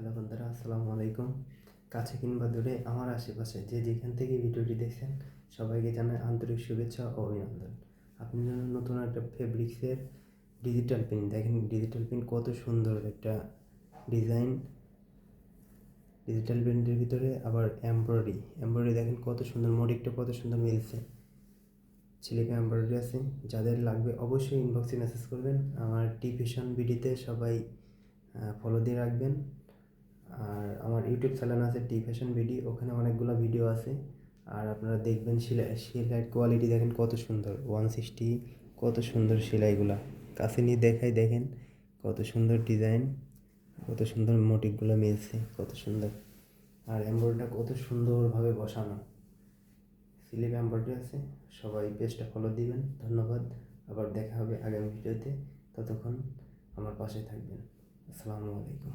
Hello বন্ধুরা, আসসালামু আলাইকুম। কাছে কিংবা দূরে আমার আশেপাশে যে যেখান থেকে ভিডিওটি দেখছেন সবাইকে জানাই আন্তরিক শুভেচ্ছা ও অভিনন্দন। আপনি যেন নতুন একটা ফেব্রিক্সের ডিজিটাল প্রিন্ট দেখেন, ডিজিটাল প্রিন্ট কত সুন্দর একটা ডিজাইন। ডিজিটাল প্রিন্টের ভিতরে আবার এমব্রয়ডারি দেখেন কত সুন্দর, মোটিভটা কত সুন্দর মিলছে। ছেলেকে এমব্রয়ডারি আছে, যাদের লাগবে অবশ্যই ইনবক্সে মেসেজ করবেন। আমার টি ফ্যাশন বিডিতে সবাই ফলো দিয়ে রাখবেন। আর আমার ইউটিউব চ্যানেল আছে টি ফ্যাশন বিডি, ওখানে অনেকগুলো ভিডিও আছে। আর আপনারা দেখবেন সেলাইয়ের কোয়ালিটি দেখেন কত সুন্দর, 160, কত সুন্দর সেলাইগুলা। কাছে নিয়ে দেখেন কত সুন্দর ডিজাইন, কত সুন্দর মোটিভগুলো মিলছে, কত সুন্দর। আর এমব্রয়ডারিটা কত সুন্দরভাবে বসানো, স্লিভ এমব্রয়ডারি আছে। সবাই পেজটা ফলো দিবেন। ধন্যবাদ। আবার দেখা হবে আগামী ভিডিওতে। ততক্ষণ আমার পাশে থাকবেন। আসসালামু আলাইকুম।